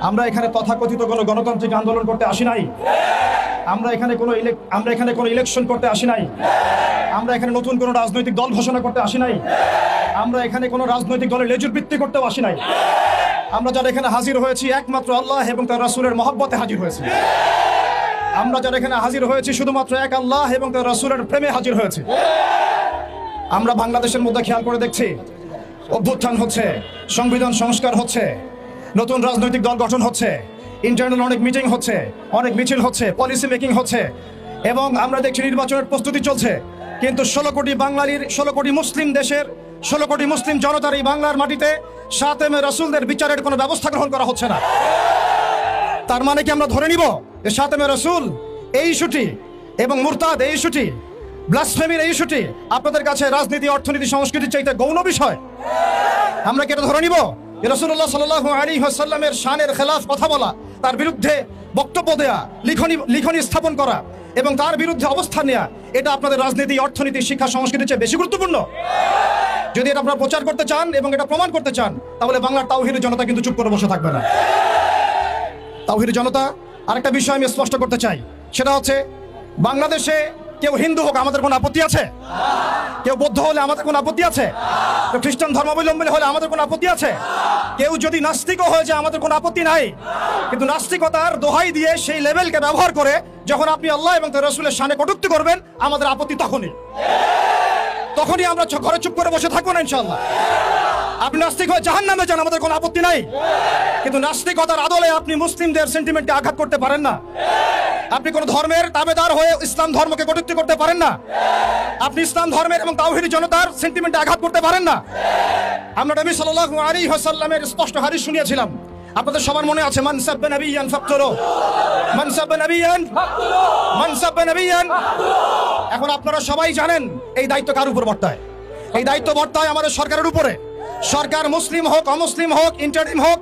আমরা এখানে তথাকথিত কোনো গণতান্ত্রিক আন্দোলন করতে আসি নাই। আমরা এখানে কোনো ইলেকশন করতে আসি নাই। আমরা এখানে নতুন কোনো রাজনৈতিক দল ঘোষণা করতে আসি নাই। আমরা এখানে কোনো রাজনৈতিক দলের লেজুর বৃত্তি করতেও আসি নাই। আমরা যারা এখানে হাজির হয়েছি একমাত্র আল্লাহ এবং তার রাসূলের মহব্বতে হাজির হয়েছি। আমরা যারা এখানে হাজির হয়েছি শুধুমাত্র এক আল্লাহ এবং তার রাসূলের প্রেমে হাজির হয়েছি। আমরা বাংলাদেশের মধ্যে খেয়াল করে দেখছি, অভ্যুত্থান হচ্ছে, সংবিধান সংস্কার হচ্ছে, নতুন রাজনৈতিক দল গঠন হচ্ছে, ইন্টারনাল অনেক মিটিং হচ্ছে, অনেক মিছিল হচ্ছে, পলিসি মেকিং হচ্ছে, এবং আমরা দেখছি নির্বাচনের প্রস্তুতি চলছে। কিন্তু 16 কোটি বাঙালির, 16 কোটি মুসলিম দেশের, 16 কোটি মুসলিম জনতার এই বাংলার মাটিতে সাতেমে রাসূলদের বিচারের কোনো ব্যবস্থা গ্রহণ করা হচ্ছে না। তার মানে কি আমরা ধরে নিব যে সাতেমে রাসূল এই ইস্যুটি এবং মুরতাদ এই ইস্যুটি, ব্লাসফেমির এই ইস্যুটি আপনাদের কাছে রাজনীতি, অর্থনীতি, সংস্কৃতির চাইতে গৌণ বিষয়? আমরা কি এটা ধরে নিব যে রাসূলুল্লাহ সাল্লাল্লাহু আলাইহি ওয়াসাল্লামের শানের খেলাফ কথা বলা, তার বিরুদ্ধে বক্তব্য দেয়া, লিখনি স্থাপন করা এবং তার বিরুদ্ধে অবস্থান নেওয়া, এটা আপনাদের রাজনীতি, অর্থনীতি, শিক্ষা, সংস্কৃতির চেয়ে বেশি গুরুত্বপূর্ণ? যদি এটা আপনারা প্রচার করতে চান এবং এটা প্রমাণ করতে চান, তাহলে বাংলার তাওহীদের জনতা কিন্তু চুপ করে বসে থাকবে না। তাওহীদের জনতা, আরেকটা বিষয় আমি স্পষ্ট করতে চাই, সেটা হচ্ছে বাংলাদেশে কেউ হিন্দু হোক আমাদের কোনো আপত্তি আছে? কেউ বৌদ্ধ হলে আমাদের কোনো আপত্তি আছে? কেউ খ্রিস্টান ধর্মাবলম্বী হলে আমাদের কোনো আপত্তি আছে? কেউ যদি নাস্তিকও হয়ে যায় আমাদের কোনো আপত্তি নাই। কিন্তু নাস্তিকতার দোহাই দিয়ে সেই লেভেলকে ব্যবহার করে যখন আপনি আল্লাহ এবং তার রাসূলের শানে কটূক্তি করবেন, আমাদের আপত্তি তখনই আমরা ঘরে চুপ করে বসে থাকবো না ইনশাআল্লাহ। আপনি নাস্তিক হয়ে জাহান্নামে যান, আমাদের কোনো আপত্তি নাই। কিন্তু নাস্তিকতার আদলে আপনি মুসলিমদের সেন্টিমেন্টে আঘাত করতে পারেন না। আপনি কোন ধর্মের তাবেদার হয়ে ইসলাম ধর্মকে কটূক্তি করতে পারেন না। আপনি ইসলাম ধর্মের এবং তাওহীদি জনতার সেন্টিমেন্টে আঘাত করতে পারেন না। আমরা নবী সাল্লাল্লাহু আলাইহি ওয়াসাল্লামের স্পষ্ট হাদিস শুনিয়েছিলাম, আপনাদের সবার মনে আছে, মান সাব্বা নাবিয়ান ফাকতুলু, মান সাব্বা নাবিয়ান ফাকতুলু, মান সাব্বা নাবিয়ান। এখন আপনারা সবাই জানেন এই দায়িত্ব কার উপর বর্তায়? এই দায়িত্ব বর্তায় আমাদের সরকারের উপরে। সরকার মুসলিম হোক, অমুসলিম হোক, ইন্টারিম হোক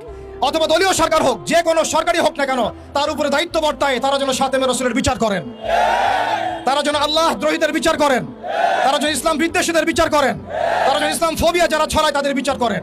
অথবা দলীয় সরকার হোক, যে কোনো সরকারি হোক না কেন, তার উপরে দায়িত্ব বর্তায় তারা যেন সাতেমে রাসূলের বিচার করেন, তারা যেন আল্লাহ দ্রোহীদের বিচার করেন, তারা যেন ইসলাম বিদ্বেষীদের বিচার করেন, তারা যেন ইসলাম ফোবিয়া যারা ছড়ায় তাদের বিচার করেন।